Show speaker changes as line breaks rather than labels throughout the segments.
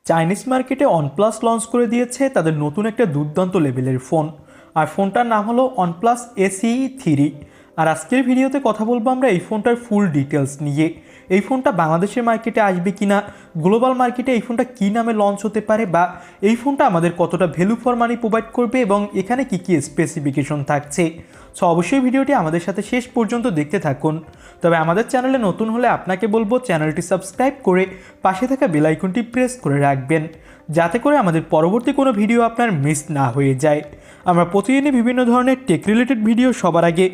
Chinese মার্কেটে OnePlus launch করে দিয়েছে তাদের নতুন একটা দুর্দান্ত লেভেলের ফোন। আর ফোনটার নাম হলো ওয়ানপ্লাস এসি 3। আর আজকের ভিডিওতে কথা বলবো আমরা এই ফোনটার ফুল ডিটেলস নিয়ে। এই ফোনটা বাংলাদেশের মার্কেটে আসবে কিনা, গ্লোবাল মার্কেটে এই ফোনটা কী নামে লঞ্চ হতে পারে, বা এই ফোনটা আমাদের কতটা ভ্যালু ফর মানি প্রোভাইড করবে এবং এখানে কী কী স্পেসিফিকেশন থাকছে। সো অবশ্যই ভিডিওটি আমাদের সাথে শেষ পর্যন্ত দেখতে থাকুন। তবে আমাদের চ্যানেলে নতুন হলে আপনাকে বলবো চ্যানেলটি সাবস্ক্রাইব করে পাশে থাকা বেল আইকনটি প্রেস করে রাখবেন, যাতে করে আমাদের পরবর্তী কোনো ভিডিও আপনার মিস না হয়ে যায়। আমরা প্রতিদিনই বিভিন্ন ধরনের টেক রিলেটেড ভিডিও সবার আগে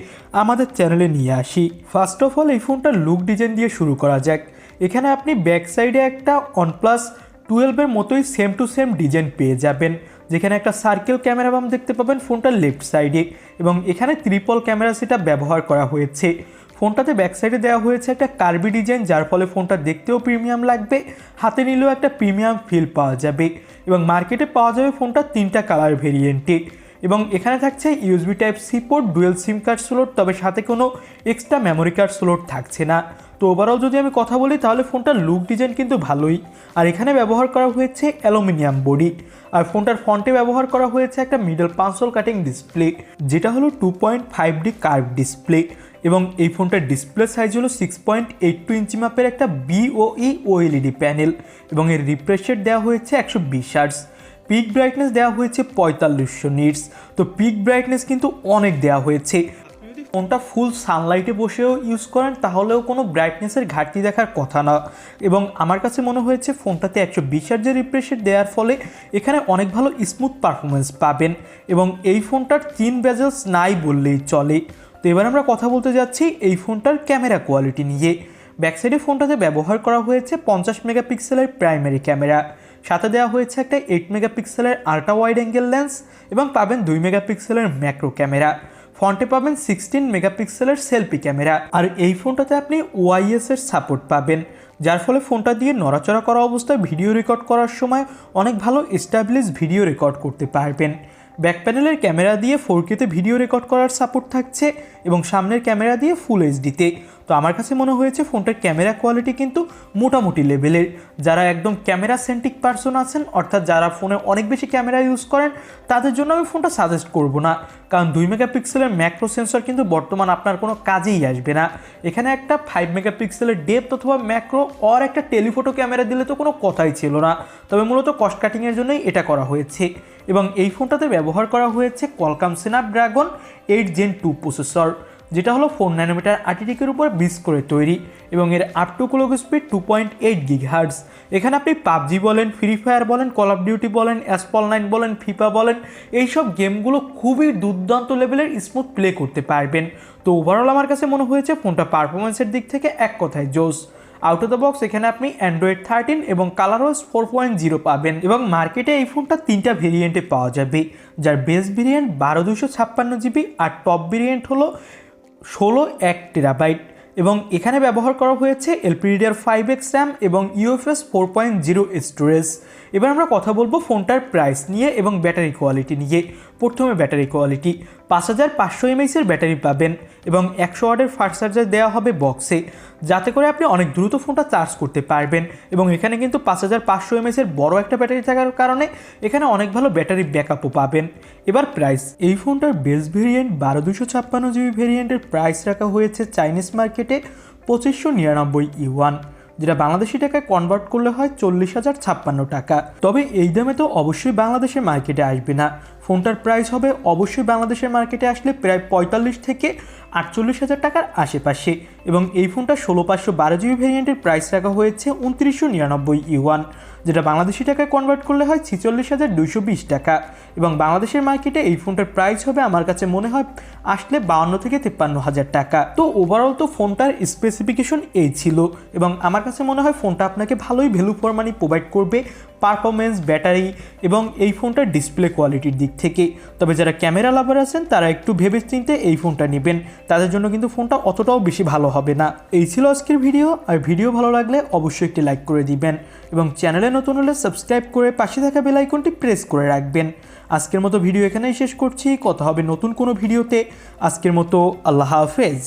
আমাদের চ্যানেলে নিয়ে আসি। ফার্স্ট অফ অল এই ফোনটার লুক ডিজাইন দিয়ে শুরু করা যাক। এখানে আপনি ব্যাক সাইডে একটা ওয়ানপ্লাস 12-এর মতোই সেম টু সেম ডিজাইন পেয়ে যাবেন, যেখানে একটা সার্কেল ক্যামেরা বাম দেখতে পাবেন ফোনটার লেফট সাইডে, এবং এখানে ট্রিপল ক্যামেরা সেটা ব্যবহার করা হয়েছে। ফোনটাতে ব্যাক সাইডে দেওয়া হয়েছে একটা কার্ভি ডিজাইন, যার ফলে ফোনটা দেখতেও প্রিমিয়াম লাগবে, হাতে নিলেও একটা প্রিমিয়াম ফিল পাওয়া যাবে। এবং মার্কেটে পাওয়া যাবে ফোনটা 3টা কালার ভেরিয়েন্টে। এবং এখানে থাকছে USB type C port, dual SIM card slot, তবে সাথে কোনো এক্সট্রা মেমোরি কার্ড স্লট থাকছে না। তো ওভারঅল যদি আমি কথা বলি তাহলে ফোনটার লুক ডিজাইন কিন্তু ভালোই। আর এখানে ব্যবহার করা হয়েছে অ্যালুমিনিয়াম বডি। আর ফোনটার ফ্রন্টে ব্যবহার করা হয়েছে একটা মিডল পাঞ্চল কাটিং ডিসপ্লে, যেটা হলো 2.5D কার্ভ ডিসপ্লে। এবং এই ফোনটার ডিসপ্লে সাইজ হলো 6.82 ইঞ্চি মাপের একটা BOE OLED প্যানেল, এবং এর রিফ্রেশ রেট দেওয়া হয়েছে 120 হার্টজ। পিক ব্রাইটনেস দেওয়া হয়েছে 4500 নিটস। তো পিক ব্রাইটনেস কিন্তু অনেক দেওয়া হয়েছে। যদি ফোনটা ফুল সানলাইটে বসেও ইউজ করেন তাহলেও কোনো ব্রাইটনেসের ঘাটতি দেখার কথা না। এবং আমার কাছে মনে হয়েছে ফোনটাতে 120 হার্টজের রিফ্রেশ রেট দেওয়ার ফলে এখানে অনেক ভালো স্মুথ পারফরমেন্স পাবেন, এবং এই ফোনটার 3 বেজেলস নাই বললেই চলে। তো এবার আমরা কথা বলতে যাচ্ছি এই ফোনটার ক্যামেরা কোয়ালিটি নিয়ে। ব্যাকসাইডে ফোনটাতে ব্যবহার করা হয়েছে 50 মেগাপিক্সেলের প্রাইমারি ক্যামেরা, সাথে দেওয়া হয়েছে একটা 8 মেগাপিক্সেলের আল্ট্রা ওয়াইড অ্যাঙ্গেল লেন্স, এবং পাবেন 2 মেগাপিক্সেলের ম্যাক্রো ক্যামেরা। ফ্রন্টে পাবেন 16 মেগাপিক্সেলের সেলফি ক্যামেরা। আর এই ফোনটাতে আপনি OIS এর সাপোর্ট পাবেন, যার ফলে ফোনটা দিয়ে নড়াচড়া করা অবস্থায় ভিডিও রেকর্ড করার সময় অনেক ভালো এস্টাবলিশ ভিডিও রেকর্ড করতে পারবেন। ব্যাক প্যানেলের ক্যামেরা দিয়ে 4Kতে ভিডিও রেকর্ড করার সাপোর্ট থাকছে, এবং সামনের ক্যামেরা দিয়ে ফুল এইচডিতে। তো আমার কাছে মনে হয়েছে ফোনটার ক্যামেরা কোয়ালিটি কিন্তু মোটামুটি লেভেলের। যারা একদম ক্যামেরা সেন্ট্রিক পারসন আছেন, অর্থাৎ যারা ফোনে অনেক বেশি ক্যামেরা ইউজ করেন, তাদের জন্য আমি ফোনটা সাজেস্ট করব না, কারণ 2 মেগাপিক্সেলের ম্যাক্রো সেন্সর কিন্তু বর্তমান আপনার কোনো কাজেই আসবে না। এখানে একটা 5 মেগাপিক্সেলের ডেপথ অথবা ম্যাক্রো আর একটা টেলিফোটো ক্যামেরা দিলে তো কোনো কথাই ছিল না, তবে মূলত কস্ট কাটিংয়ের জন্যই এটা করা হয়েছে। এবং এই ফোনটাতে ব্যবহার করা হয়েছে কোয়ালকম স্ন্যাপড্রাগন 8 Gen 2 প্রসেসর, যেটা হলো 4 ন্যানোমিটার আর্টিটিকের উপর বেস করে তৈরি, এবং এর up to clock speed 2.8 GHz। এখানে আপনি পাবজি বলেন, ফ্রি ফায়ার বলেন, কল অফ ডিউটি বলেন, অ্যাসপল 9 বলেন, ফিফা বলেন, এইসব গেমগুলো খুবই দুর্দান্ত লেভেলের স্মুথ প্লে করতে পারবেন। তো ওভারঅল আমার কাছে মনে হয়েছে ফোনটা পারফরমেন্সের দিক থেকে এক কথায় জোস। আউট অফ দ্য বক্স এখানে আপনি অ্যান্ড্রয়েড 13 এবং কালারওয়েজ 4.0 পাবেন, এবং মার্কেটে এই ফোনটা 3টা ভেরিয়েন্টে পাওয়া যাবে, যার বেস ভেরিয়েন্ট 12256GB, আর টপ ভেরিয়েন্ট হলো 16 TB। এবং এখানে ব্যবহার করা হয়েছে LPDDR5X RAM এবং UFS 4.0 স্টোরেজ। এবার আমরা কথা বলবো ফোনটার প্রাইস নিয়ে এবং ব্যাটারি কোয়ালিটি নিয়ে। প্রথমে ব্যাটারি কোয়ালিটি, 5500 mAh এর ব্যাটারি পাবেন, এবং 100 ওয়াটের ফাস্ট চার্জার দেওয়া হবে বক্সে, যাতে করে আপনি অনেক দ্রুত ফোনটা চার্জ করতে পারবেন। এবং এখানে কিন্তু 5500 mAh এর বড় একটা ব্যাটারি থাকার কারণে এখানে অনেক ভালো ব্যাটারি ব্যাকআপও পাবেন। এবার প্রাইস, এই ফোনটার বেস ভেরিয়েন্ট 12256GB ভেরিয়েন্টের প্রাইস রাখা হয়েছে চাইনিজ মার্কেটে 2599 ইউয়ান, যেটা বাংলাদেশি টাকায় কনভার্ট করলে হয় 40,056 টাকা। তবে এই দামে তো অবশ্যই বাংলাদেশের মার্কেটে আসবে না। ফোনটার প্রাইস হবে অবশ্যই বাংলাদেশের মার্কেটে আসলে প্রায় 45 থেকে 48,000 টাকার আশেপাশে। এবং এই ফোনটা 16512GB ভেরিয়েন্টের প্রাইস রাখা হয়েছে 2999 ইউয়ান, যেটা বাংলাদেশি টাকায় কনভার্ট করলে হয় 46,220 টাকা। এবং বাংলাদেশের মার্কেটে এই ফোনটার প্রাইস হবে আমার কাছে মনে হয় আসলে 52 থেকে 53,000 টাকা। তো ওভারঅল তো ফোনটার স্পেসিফিকেশন এই ছিল, এবং আমার কাছে মনে হয় ফোনটা আপনাকে ভালোই ভ্যালু ফর মানি প্রোভাইড করবে পারফরমেন্স, ব্যাটারি এবং এই ফোনটার ডিসপ্লে কোয়ালিটির দিক থেকে। তবে যারা ক্যামেরা লাভার আছেন তারা একটু ভেবে চিন্তে এই ফোনটা নেবেন, তাদের জন্য কিন্তু ফোনটা অতটাও বেশি ভালো হবে না। এই ছিল আজকের ভিডিও। আর ভিডিও ভালো লাগলে অবশ্যই একটি লাইক করে দিবেন, এবং চ্যানেলে নতুন হলে সাবস্ক্রাইব করে পাশে থাকা বেল আইকনটি প্রেস করে রাখবেন। আজকের মতো ভিডিও এখানেই শেষ করছি, কথা হবে নতুন কোনো ভিডিওতে। আজকের মতো আল্লাহ হাফেজ।